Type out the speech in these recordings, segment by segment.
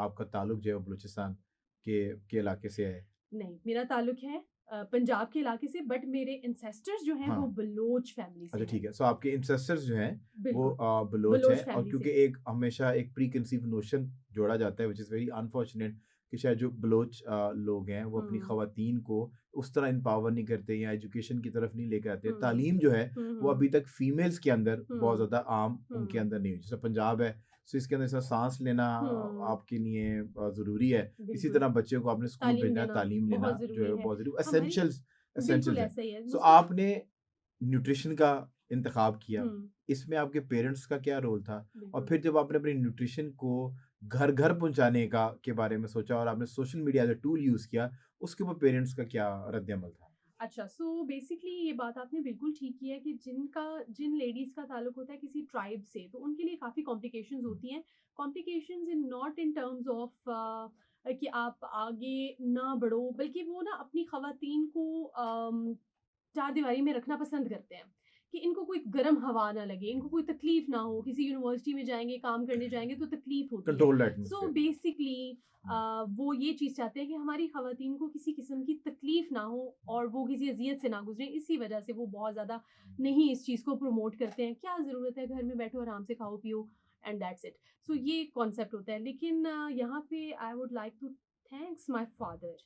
आपका ताल्लुक जो है वो बलूचिस्तान के इलाके से है? नहीं, मेरा ताल्लुक है पंजाब के इलाके से, बट मेरे एंसेस्टर्स जो हैं वो हाँ। बलोच फैमिली से अच्छा हैं। ठीक है। सो आपके इंसेस्टर्स जो हैं वो बिल्कुल, बलोच बलोच हैं, और फैमिली क्योंकि से। एक हमेशा एक प्री कंसीव्ड नोशन जोड़ा जाता है व्हिच इज़ वेरी अनफॉर्चुनेट कि शायद जो बलोच लोग हैं वो अपनी हुँ, ख़वातीन को उस तरह एम्पावर नहीं करते या एजुकेशन की तरफ नहीं लेके आते। हुँ, तालीम जो है हुँ, वो हुँ, अभी तक फीमेल्स के अंदर बहुत हुँ, ज़्यादा आम उनके हुँ, अंदर नहीं हुई। जैसे पंजाब है, सो इसके अंदर ऐसा साँस लेना हुँ, आपके लिए ज़रूरी है। इसी बिल्कुल। तरह बच्चे को आपने स्कूल तालीम भेजना है, देना तालीम लेना बहुत जो है ज़रूरी वो है। बहुत ज़रूरी हमारी एसेंशियल्स बिल्कुल एसेंशियल्स हैं। ऐसा ही है। सो मुस्तफ़ा आपने न्यूट्रिशन का इंतखाब किया, हुँ, इसमें आपके पेरेंट्स का क्या रोल था? और बिल्कुल। फिर जब आपने अपने न्यूट्रिशन को घर-घर पहुँचाने का के बारे में सोचा और आपने social media as a tool use किया, उसके ऊपर पेरेंट्स का क्या रद्द-ए-अमल था? अच्छा, सो बेसिकली ये बात आपने बिल्कुल ठीक की है कि जिन लेडीज़ का ताल्लुक होता है किसी ट्राइब से, तो उनके लिए काफ़ी कॉम्प्लिकेशंस हुँ, होती हैं। Complications in not in terms of कि आप आगे ना बढ़ो, बल्कि वो ना अपनी ख़वातीन को चारदीवारी में रखना पसंद करते हैं, कि इनको कोई गर्म हवा ना लगे, इनको कोई तकलीफ़ ना हो, किसी यूनिवर्सिटी में जाएँगे, काम करने जाएँगे तो तकलीफ़ होती है। कंट्रोल्ड सो एटमॉस्फेयर। बेसिकली हुँ, वो ये चीज़ चाहते हैं कि हमारी ख़वातीन को किसी किस्म की तकलीफ़ ना हो और वो किसी अज़ियत से ना गुज़रें, इसी वजह से वो बहुत ज़्यादा नहीं इस चीज़ को प्रमोट करते हैं। क्या ज़रूरत है, घर में बैठो आराम से खाओ-पियो एंड दैट्स इट। सो ये कॉन्सेप्ट होता है। लेकिन यहाँ पे I would like to thanks my father.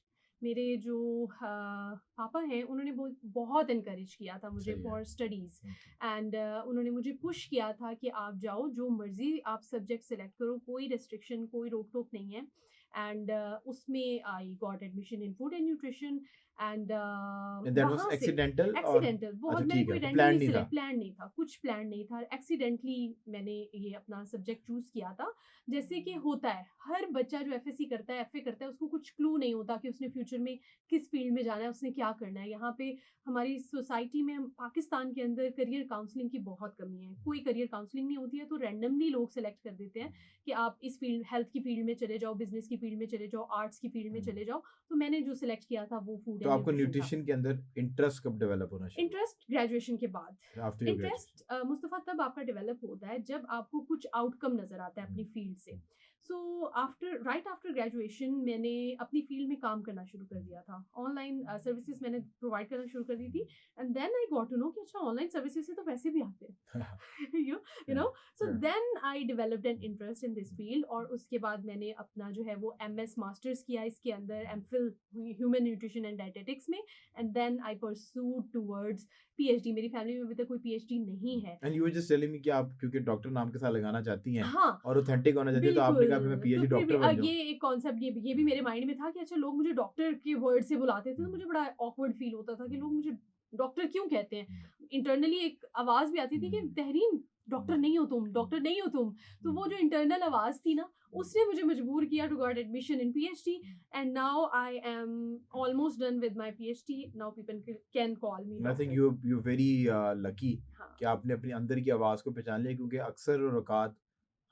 मेरे जो पापा हैं उन्होंने बहुत एनकरेज किया था मुझे सही है। फॉर स्टडीज़ हुँ, एंड उन्होंने मुझे पुश किया था कि आप जाओ, जो मर्ज़ी आप सब्जेक्ट सेलेक्ट करो, कोई रिस्ट्रिक्शन, कोई रोक-टोक नहीं है। एंड उसमें I got admission in food and nutrition and and that was वहाँ से एक्सीडेंटल और एक्सीडेंटल अच्छा बहुत, मैंने ठीक है, कोई तो प्लान रैंडमली नहीं था। सिलेक्ट प्लान नहीं था, कुछ प्लान नहीं था, एक्सीडेंटली मैंने ये अपना सब्जेक्ट चूज़ किया था। जैसे कि होता है, हर बच्चा जो एफएससी करता है, एफए करता है, उसको कुछ क्लू नहीं होता कि उसने फ्यूचर में किस फील्ड में जाना है, उसने क्या करना है। यहाँ पे हमारी सोसाइटी में, पाकिस्तान के अंदर करियर काउंसलिंग की बहुत कमी है। कोई करियर काउंसलिंग नहीं होती है, तो रैंडमली लोग सेलेक्ट कर देते हैं कि आप इस फील्ड, हेल्थ की फील्ड में चले जाओ, बिज़नेस की फील्ड में चले जाओ, आर्ट्स की फील्ड में हुँ, चले जाओ। तो मैंने जो सेलेक्ट किया था वो फूड तो एंड आपको न्यूट्रिशन था। न्यूट्रिशन के अंदर इंटरेस्ट कब डेवलप होना शुरू हुआ? इंटरेस्ट ग्रेजुएशन के बाद। After your graduation? Interest Mustafa तब आपका डेवलप होता है जब आपको कुछ आउटकम नज़र आता है हुँ, अपनी फ़ील्ड से। हुँ, सो आफ्टर ग्रेजुएशन मैंने अपनी फ़ील्ड में काम करना शुरू कर हुँ, दिया था। ऑनलाइन सर्विसेज़ मैंने प्रोवाइड करना शुरू कर दी थी and then I got to know कि अच्छा, ऑनलाइन सर्विसेज़ से तो पैसे भी आते हैं। Um. You you yeah, no so yeah, then I developed an um, interest in this um, field और उसके बाद मैंने अपना जो है वो एमएस मास्टर्स किया इसके अंदर, हुँ। MPhil human nutrition and dietetics में and then I pursued towards PhD. मेरी फैमिली में अभी तक कोई पीएचडी नहीं है। And you were just telling me कि आप क्योंकि डॉक्टर नाम के साथ लगाना चाहती हैं हाँ, और ऑथेंटिक होना चाहती हैं, तो आपने कहा फिर मैं बिल्कुल, तो पीएचडी फिर भी डॉक्टर बन जाऊँ। ये एक कॉन्सेप्ट ये भी हुँ, मेरे माइंड में था कि अच्छा, लोग मुझे डॉक्टर के वर्ड से बुलाते थे, तो हुँ, मुझे बड़ा ऑकवर्ड फील होता था कि हुँ, लोग मुझे डॉक्टर क्यों कहते हैं? हुँ, इंटरनली एक आवाज़ भी आती थी कि हुँ, तहरीन, डॉक्टर हुँ, नहीं हो तुम, हुँ, डॉक्टर नहीं हो तुम। तो हुँ, वो जो इंटरनल आवाज़ थी ना, हुँ, उसने मुझे मजबूर किया to got admission in PhD um. And now I am almost done with my PhD. Now people can call me I think doctor. You very lucky हाँ। कि आपने अपनी अंदर की आवाज़ को पहचान लिया, क्योंकि अक्सर और औकात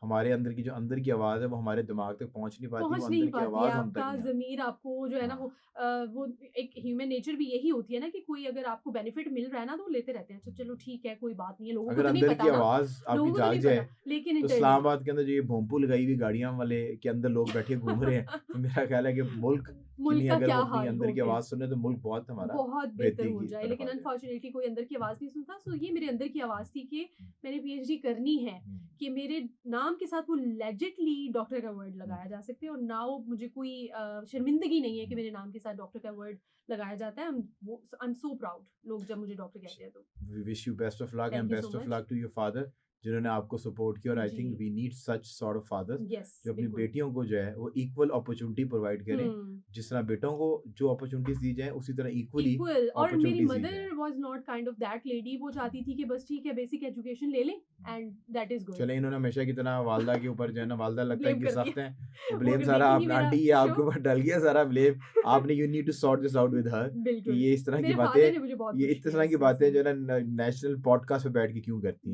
हमारे अंदर की जो अंदर की आवाज़ है वो हमारे दिमाग तक पहुँच नहीं पाती, वो पहुँच नहीं अंदर की पाती है, आवाज़ हम तक आपका नहीं आती। ज़मीर आपको जो है ना हाँ, वो एक ह्यूमन नेचर भी यही होती है ना कि कोई अगर आपको बेनिफिट मिल रहा है ना, तो वो लेते रहते हैं। अच्छा चलो ठीक है, कोई बात नहीं है, लोगों को अगर तो नहीं अंदर की पता ना, आवाज़ आपकी लोगों को तो जाग नहीं जाए, पता, लेकिन तो इंटरनली इस्लामाबाद के अंदर जो ये भोंपू लगाई हुई गाड़ियाँ वाले के अंदर लोग बैठे घूम रहे हैं, तो मेरा ख्याल है कि मुल्क के मुल्क लिए का अगर क्या वो अपनी हाल अंदर हो की फिर। आवाज़ सुने तो मुल्क बहुत हमारा बहुत बेहतर बेहतरी हो की जाए, तरफ लेकिन आ जाएगा। अनफॉर्चुनेटली कोई अंदर की आवाज़ नहीं सुनता। सो ये मेरे अंदर की आवाज़ थी कि हुँ, मैंने पीएचडी करनी है, हुँ, कि मेरे नाम के साथ वो लेजिटली डॉक्टर का वर्ड हुँ, लगाया जा सके और नाउ मुझे कोई शर्मिंदगी नहीं है कि हुँ। मेरे नाम के साथ डॉक्टर का वर्ड लगाया जाता है। आई एम सो प्राउड लोग जब मुझे डॉक्टर कहते हैं तो। We wish you best of luck and thank you so best of much. Luck to your father, जिन्होंने आपको सपोर्ट किया, और आई I, think we need such sort of fathers yes, जो अपनी बिल्कुल। बेटियों को जो है वो इक्वल अपॉर्चुनिटी प्रोवाइड करें। हुँ। जिस तरह बेटों को जो अपॉर्चुनिटीज दी जाए उसी तरह इक्वली इक्वल, और मेरी अपॉर्चुनिटीज दी जाए। Mother was not kind of that lady. वो चाहती थी कि बस ठीक है, बेसिक एजुकेशन ले लें एंड दैट इज़ गुड। चले, इन्होंने हमेशा की तरह वालदा के ऊपर जो है ना, वालदा लगता है ब्लेम कि कर सख्त हैं, दिया। और वो ब्लेम सारा देखी आप नहीं मेरा आंटी ये शो। आपके ऊपर डल गया सारा ब्लेम। आपने you need to sort this out with her कि बिल्कुल। ये इस तरह की मेरे बातें, फादर ने मुझे बहुत ये पुश इस किया तरह इस की चीज़ बातें में। जो है ना नेशनल पॉडकास्ट पे बैठ के क्यों करती हैं।